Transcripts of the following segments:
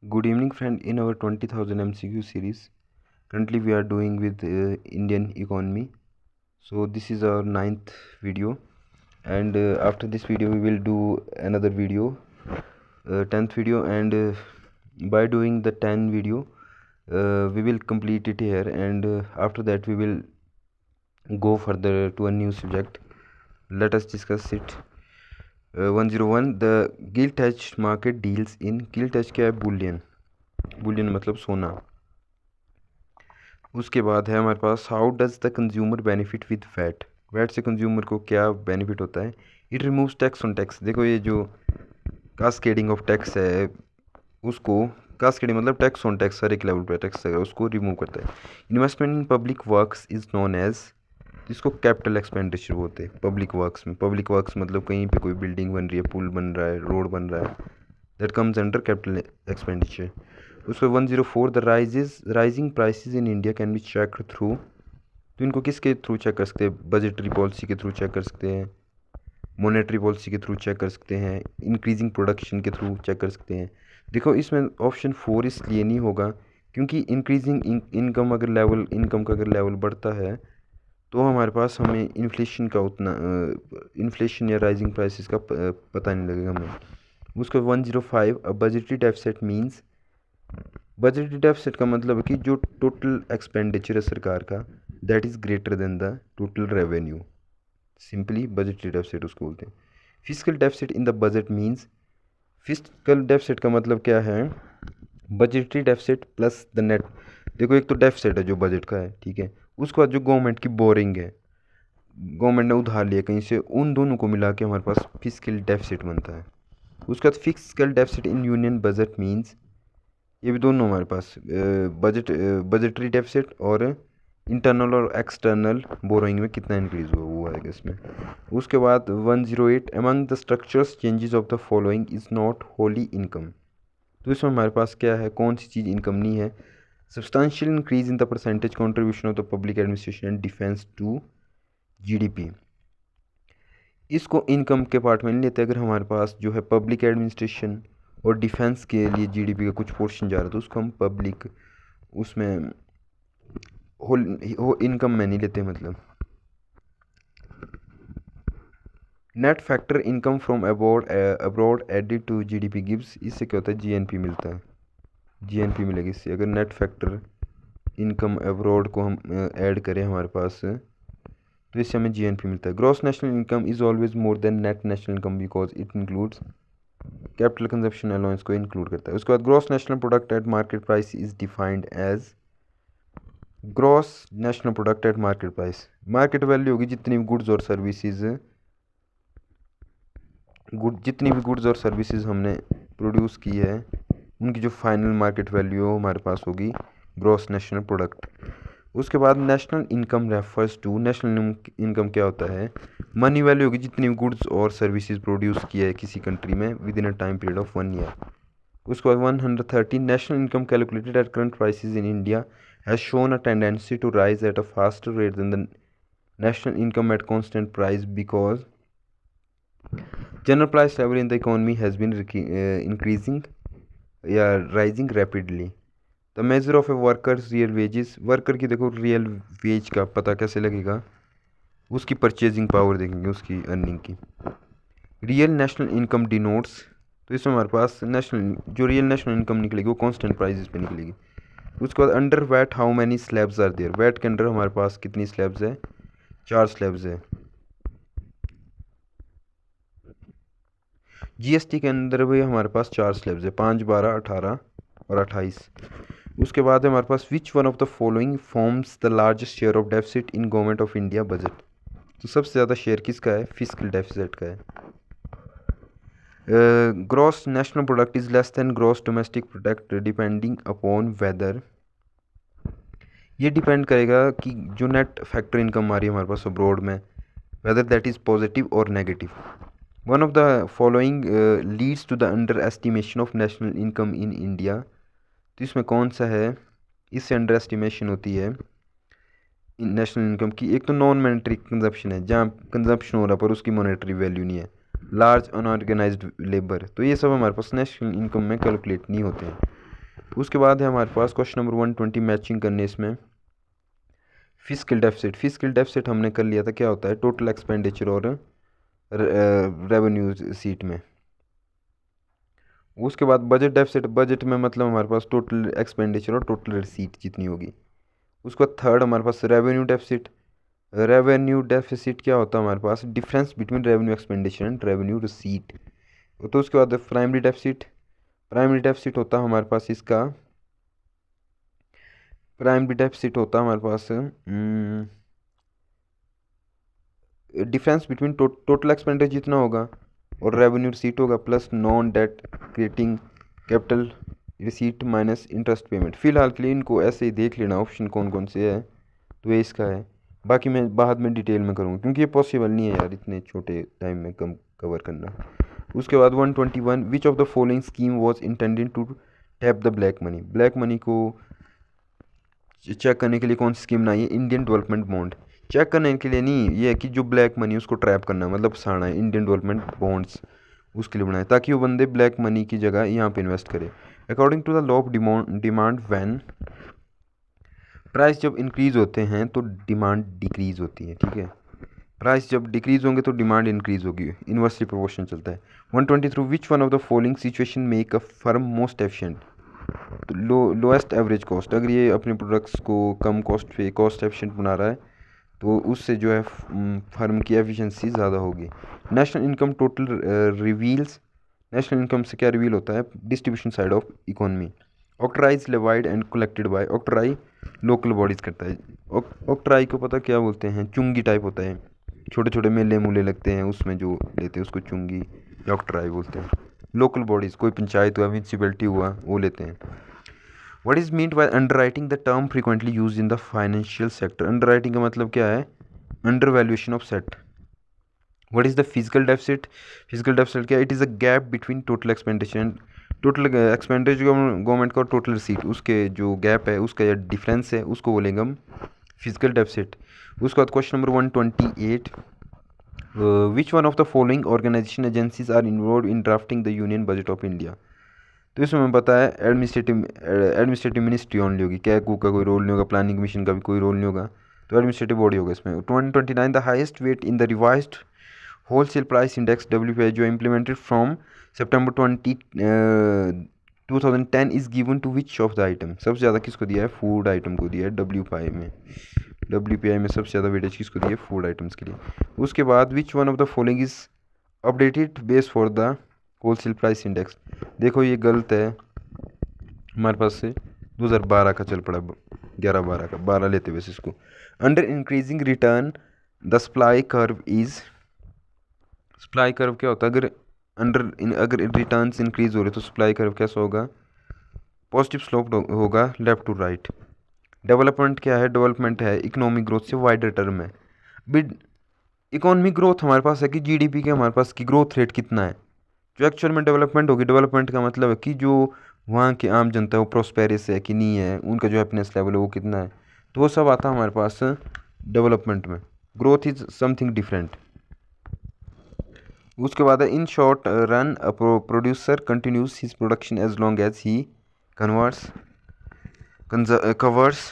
Good evening, friend. In our 20,000 MCQ series, currently we are doing with Indian economy. So this is our ninth video, and after this video we will do another video, 10th video, and by doing the 10 video, we will complete it here, and after that we will go further to a new subject. Let us discuss it. 101 The gilt edge market deals in gilt edge क्या है? Boolean मतलब सोना। उसके बाद है हमारे पास how does the consumer benefit with VAT. VAT से कंज्यूमर को क्या बेनिफिट होता है? It removes tax on tax. देखो ये जो कास्केडिंग ऑफ टैक्स है, उसको कास्केडिंग मतलब टैक्स ऑन टैक्स, हर एक लेवल पर टैक्स है, उसको रिमूव करता है। Investment in public works is known as, जिसको कैपिटल एक्सपेंडिचर बोलते हैं। पब्लिक वर्क्स में, पब्लिक वर्क्स मतलब कहीं पे कोई बिल्डिंग बन रही है, पुल बन रहा है, रोड बन रहा है, that comes under capital expenditure. उसमें 104 the rising prices in India can be check through. तो इनको किसके थ्रू चेक कर सकते हैं? बजटरी पॉलिसी के थ्रू चेक कर सकते हैं, मॉनेटरी पॉलिसी के थ्रू चेक कर सकते हैं, इंक्रीजिंग प्रोडक्शन के थ्रू चेक कर सकते हैं। देखो इसमें ऑप्शन 4 इसलिए नहीं होगा क्योंकि इंक्रीजिंग इनकम का अगर लेवल बढ़ता है तो हमारे पास हमें इन्फ्लेशन का उतना इन्फ्लेशन या राइजिंग प्राइसेस का पता नहीं लगेगा हमें। उसका 105 a budgetary deficit means, budgetary deficit का मतलब है कि जो टोटल एक्सपेंडिचर है सरकार का, that is greater than the total revenue. Simply budgetary deficit उसको बोलते हैं। Physical deficit in the budget means, physical deficit का मतलब क्या है? Budgetary deficit plus the net. देखो एक तो डेफिसिट है जो बजट का है, ठीक है, उसके बाद जो गवर्नमेंट की बोरिंग है, गवर्नमेंट ने उधार लिया कहीं से, उन दोनों को मिला के हमारे पास फिजिकल डेफिसिट बनता है। उसके बाद physical deficit in union budget means, ये भी दोनों हमारे पास बजटरी डेफिसिट और इंटरनल और एक्सटर्नल बोरोइंग में कितना इंक्रीज हुआ वो आएगा इसमें। उसके बाद 108 among the structures changes of the following is not Holi income. तो इसमें हमारे पास क्या है, कौन सी चीज़ इनकम नहीं है? Substantial increase in the percentage contribution of the public administration and defence to GDP. इसको इनकम के पार्ट में नहीं लेते। अगर हमारे पास जो है पब्लिक एडमिनिस्ट्रेशन और डिफेंस के लिए जीडीपी का कुछ पोर्शन जा रहा है तो उसको हम पब्लिक उसमें हो इनकम में नहीं लेते। मतलब net factor income from abroad added to GDP gives, इससे क्या होता है? जीएनपी मिलता है, जीएनपी मिलेगी इससे। अगर नेट फैक्टर इनकम अब्रॉड को हम ऐड करें हमारे पास तो इससे हमें जीएनपी मिलता है। Gross national income is always more than net national income because it includes capital consumption allowance को इंक्लूड करता है। उसके बाद gross national product at market price is defined as, gross national product at market price, market value होगी जितनी भी goods और services, जितनी भी गुड्स और सर्विसेज हमने प्रोड्यूस की है उनकी जो फाइनल मार्केट वैल्यू हमारे पास होगी ग्रॉस नेशनल प्रोडक्ट। उसके बाद national income refers to, national income क्या होता है? मनी वैल्यू होगी जितनी गुड्स और सर्विसेज प्रोड्यूस किया है किसी कंट्री में within a time period of 1 year. उसके बाद 113 national income calculated at current prices in India has shown a tendency to rise at a faster rate than the national income at constant price because general price level in the economy has been increasing या rising rapidly. The major of a workers real wages, worker की देखो real veg का पता कैसे लगेगा? उसकी purchasing power देखेंगे, उसकी अर्निंग की। रियल नेशनल इनकम डिनोट्स, तो इसमें हमारे पास नेशनल जो रियल नेशनल इनकम निकलेगी वो कांस्टेंट प्राइसेस पे निकलेगी। उसके बाद under VAT how many slabs are there, VAT के अंडर हमारे पास कितनी स्लैब्स है? 4 स्लैब्स है। जीएसटी के अंदर भी हमारे पास 4 स्लैब्स है, 5, 12, 18 और 28। उसके बाद है हमारे पास which one of the following forms the largest share of deficit in government of India budget. तो सबसे ज़्यादा शेयर किसका है? फिजिकल डेफिसिट का है। Gross national product is less than gross domestic product depending upon weather, ये depend करेगा कि जो नेट फैक्टर इनकम आ रही है हमारे पास अब्रॉड में, वेदर दैट इज़ पॉजिटिव और negative. One of the following leads to the under estimation of national income in India. तो इसमें कौन सा है? इससे अंडर एस्टिमेशन होती है नेशनल इनकम की। एक तो नॉन मॉनेटरी कंजप्शन है, जहाँ कंजप्शन हो रहा पर उसकी मॉनेटरी वैल्यू नहीं है। लार्ज अनऑर्गेनाइज्ड लेबर, तो ये सब हमारे पास नेशनल इनकम में कैलकुलेट नहीं होते हैं। उसके बाद है हमारे पास क्वेश्चन नंबर 120 मैचिंग करने इसमें। फिस्कल डेफिसिट हमने कर लिया था, क्या होता है टोटल एक्सपेंडिचर और रेवेन्यू सीट में। उसके बाद बजट डेफिसिट, बजट में मतलब हमारे पास टोटल एक्सपेंडिचर और टोटल रिसीट जितनी होगी। उसके बाद थर्ड हमारे पास रेवेन्यू डेफिसिट क्या होता है हमारे पास, difference between revenue expenditure and revenue receipt. तो उसके बाद प्राइमरी डेफिसिट होता है हमारे पास इसका, प्राइमरी डेफिसिट होता है हमारे पास डिफरेंस बिटवीन टोटल एक्सपेंडिचर जितना होगा और रेवेन्यू रिसीट होगा plus non debt creating capital receipt minus interest payment. फिलहाल के लिए इनको ऐसे ही देख लेना ऑप्शन कौन कौन से है, तो ये इसका है। बाकी मैं बाद में डिटेल में करूँगा क्योंकि ये पॉसिबल नहीं है यार इतने छोटे टाइम में कम कवर करना। उसके बाद 121 which of the following scheme was intended to tap the black money को चेक करने के लिए कौन सी स्कीम बनाई है, इंडियन डेवलपमेंट बॉन्ड। चेक करने के लिए नहीं, ये है कि जो ब्लैक मनी उसको ट्रैप करना मतलब फंसाना है, इंडियन डेवलपमेंट बॉन्ड्स उसके लिए बनाए ताकि वो बंदे ब्लैक मनी की जगह यहाँ पे इन्वेस्ट करे। According to the law of demand when price जब इंक्रीज होते हैं तो डिमांड डिक्रीज होती है, ठीक है। प्राइस जब डिक्रीज होंगे तो डिमांड इंक्रीज होगी, इन्वर्सली प्रोपोर्शनल चलता है। 123 विच one of the following situation make a firm most efficient, तो लोएस्ट एवरेज कॉस्ट, अगर ये अपने प्रोडक्ट्स को कम कॉस्ट पे कॉस्ट एफिशिएंट बना रहा है तो उससे जो है फर्म की एफिशिएंसी ज़्यादा होगी। National income total reveals, national income से क्या रिवील होता है, distribution side of economy. Octroi levied and collected by, octroi local bodies करता है। ऑक्ट्राई को पता क्या बोलते हैं, चुंगी टाइप होता है, छोटे छोटे मेले मूले लगते हैं उसमें जो लेते हैं उसको चुंगी या ऑक्ट्राई बोलते हैं। लोकल बॉडीज़ कोई पंचायत हुआ म्यूनसिपैलिटी हुआ वो लेते हैं। What is meant by underwriting, the term frequently use in the financial sector. Underwriting का मतलब क्या है, undervaluation of set. What is the physical deficit क्या, it is a gap between total expenditure and total expenditure government का और total receipt, उसके जो gap है उसका या डिफरेंस है उसको बोलेंगे हम फिजिकल डेफिसिट। उसके बाद question number 128 which one of the following organization agencies are involved in drafting the union budget of India. तो इसमें हमें पता है एडमिनिस्ट्रेटिव मिनिस्ट्री ओनली होगी, कैग का कोई रोल नहीं होगा, प्लानिंग कमीशन का भी कोई रोल नहीं होगा, तो एडमिनिस्ट्रेटिव बॉडी होगा इसमें। 129 the highest weight in the revised wholesale price index WPI जो implemented from September 2010 is given to which of the item, सबसे ज़्यादा किसको दिया है, फूड आइटम को दिया है WPI में सबसे ज़्यादा वेटेज किसको दिया है, फूड आइटम्स के लिए। उसके बाद विच one of the following is updated base for the wholesale price index. देखो ये गलत है, हमारे पास से 2012 का चल पड़ा, 11-12 का, 12 लेते वैसे इसको। Under increasing return the supply curve is, supply curve क्या होता है, अगर रिटर्न्स इंक्रीज हो रहे तो सप्लाई कर्व कैसा होगा, पॉजिटिव स्लोप होगा लेफ्ट टू राइट। डेवलपमेंट क्या है, डेवलपमेंट है इकोनॉमिक ग्रोथ से वाइडर टर्म है। बिड इकोनॉमिक ग्रोथ हमारे पास है कि GDP के हमारे पास की ग्रोथ रेट कितना है, जो एक्चुअल में डेवलपमेंट होगी, डेवलपमेंट का मतलब है कि जो वहाँ की आम जनता है वो प्रोस्पेरस है कि नहीं है, उनका जो हैप्पीनेस लेवल है वो कितना है, तो वो सब आता है हमारे पास डेवलपमेंट में। Growth is something different. उसके बाद है in short run producer continues his production as long as he covers,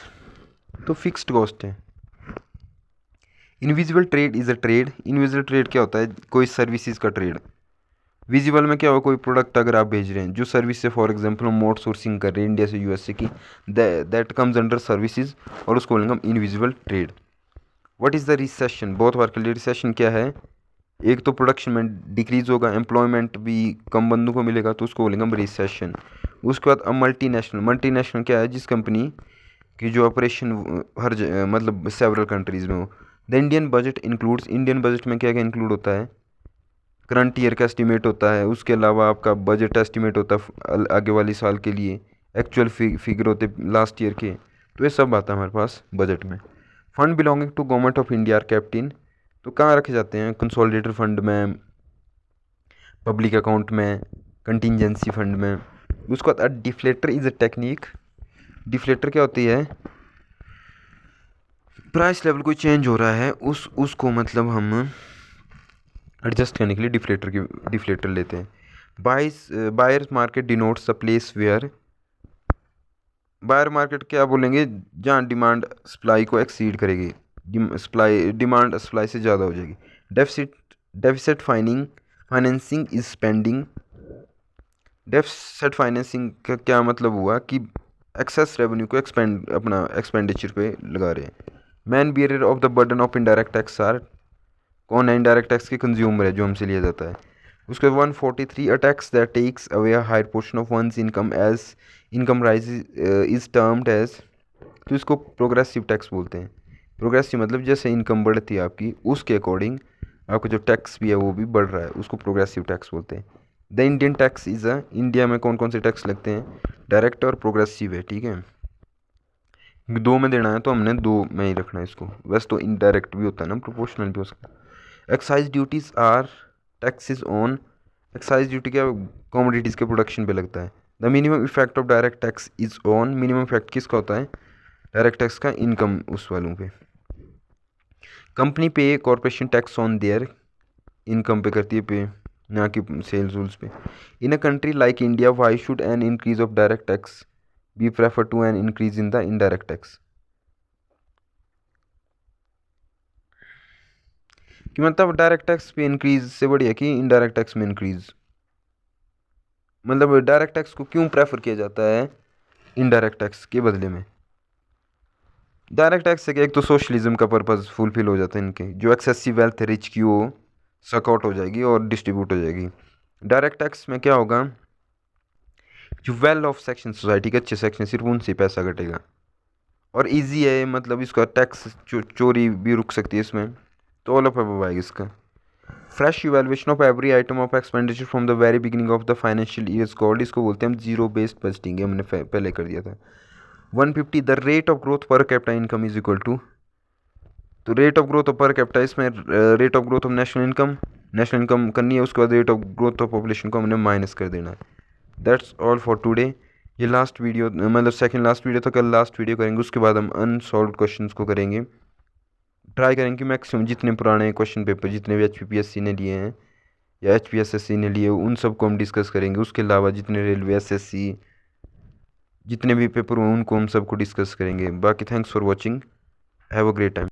तो फिक्स्ड कॉस्ट है। Invisible trade is a trade, invisible trade क्या होता है, कोई सर्विसेज का ट्रेड। विजिबल में क्या होगा, कोई प्रोडक्ट अगर आप भेज रहे हैं जो सर्विस से, फॉर एग्जांपल हम मोड सोर्सिंग कर रहे हैं इंडिया से USA की, दैट कम्स अंडर सर्विसेज और उसको बोलेंगे हम invisible trade. What is the recession, बहुत बार के लिए रिसेशन क्या है, एक तो प्रोडक्शन में डिक्रीज होगा, एम्प्लॉयमेंट भी कम बंदों को मिलेगा, तो उसको बोलेंगे हम रिसेशन। उसके बाद मल्टीनेशनल क्या है, जिस कंपनी की जो ऑपरेशन मतलब सेवरल कंट्रीज़ में हो। The Indian budget includes, Indian budget में क्या क्या इंक्लूड होता है, करंट ईयर का एस्टिमेट होता है, उसके अलावा आपका बजट एस्टिमेट होता है आगे वाली साल के लिए, एक्चुअल फिगर होते लास्ट ईयर के, तो ये सब आता है हमारे पास बजट में। Fund belonging to government of India are kept in, तो कहाँ रखे जाते हैं, कंसोलिडेटेड फंड में, पब्लिक अकाउंट में, कंटिजेंसी फंड में। उसके बाद deflator is a technique, deflator क्या होती है, प्राइस लेवल कोई चेंज हो रहा है उसको मतलब हम एडजस्ट करने के लिए डिफ्लेटर लेते हैं। Buyers market denotes the place where buyer market क्या बोलेंगे, जहाँ डिमांड सप्लाई को एक्सीड करेगी, डिमांड सप्लाई से ज़्यादा हो जाएगी। Deficit deficit financing is spending. Deficit financing का क्या मतलब हुआ कि एक्सेस रेवेन्यू को अपना एक्सपेंडिचर पे लगा रहे हैं। Main bearer of the burden of indirect tax are, कौन है इनडायरेक्ट टैक्स के कंज्यूमर है जो हमसे लिया जाता है। उसके 143 a tax that takes away a higher portion of one's income as income rise is termed as, तो इसको प्रोग्रेसिव टैक्स बोलते हैं। प्रोग्रेसिव मतलब जैसे इनकम बढ़ती है आपकी उसके अकॉर्डिंग आपका जो टैक्स भी है वो भी बढ़ रहा है, उसको प्रोग्रेसिव टैक्स बोलते हैं। The Indian tax is a, India में कौन कौन से टैक्स लगते हैं, डायरेक्ट और प्रोग्रेसिव है, ठीक है। दो में देना है तो हमने दो में ही रखना है इसको, वैसे तो इनडायरेक्ट भी होता है ना, प्रोपोर्शनल भी हो सकता है। Excise duties are taxes on, excise duty क्या कमोडिटीज़ के प्रोडक्शन पे लगता है। The minimum effect of direct tax is on, minimum effect किसका होता है, डायरेक्ट टैक्स का इनकम उस वालों पे। कंपनी पे corporation tax on their, income पे करती है पे, ना कि सेल्स रूल्स पे। In a country like India why should an increase of direct tax be prefer to an increase in the indirect tax, कि मतलब डायरेक्ट टैक्स पे इंक्रीज से बढ़िया कि इनडायरेक्ट टैक्स में इंक्रीज, मतलब डायरेक्ट टैक्स को क्यों प्रेफर किया जाता है इनडायरेक्ट टैक्स के बदले में। डायरेक्ट टैक्स से एक तो सोशलिज्म का पर्पस फुलफिल हो जाता है, इनके जो एक्सेसिव वेल्थ रिच की वो सकआउट हो जाएगी और डिस्ट्रीब्यूट हो जाएगी। डायरेक्ट टैक्स में क्या होगा, जो वेल ऑफ सेक्शन सोसाइटी के अच्छे सेक्शन सिर्फ उनसे पैसा कटेगा, और इजी है, मतलब इसका टैक्स चोरी भी रुक सकती है इसमें, तो ऑल ऑफ अबव आएगा इसका। Fresh evaluation of every item of expenditure from the very beginning of the financial year called, इसको बोलते हैं हम जीरो बेस्ड बजटिंग, हमने पहले कर दिया था। 150 the rate of growth per capita income is equal to, तो rate of growth of per capita, इसमें rate of growth of national income करनी है, उसके बाद rate of growth of population को हमने माइनस कर देना है। That's all for today. ये लास्ट वीडियो, मतलब सेकंड लास्ट वीडियो था, कल लास्ट वीडियो करेंगे, उसके बाद हम अनसॉल्व क्वेश्चंस को करेंगे, ट्राई करेंगे कि मैक्सिमम जितने पुराने क्वेश्चन पेपर जितने भी HPPSC ने लिए हैं या HPSSC ने लिए उन सब को हम डिस्कस करेंगे। उसके अलावा जितने रेलवे SSC जितने भी पेपर हुए उनको हम सबको डिस्कस करेंगे। बाकी thanks for watching, have a great time.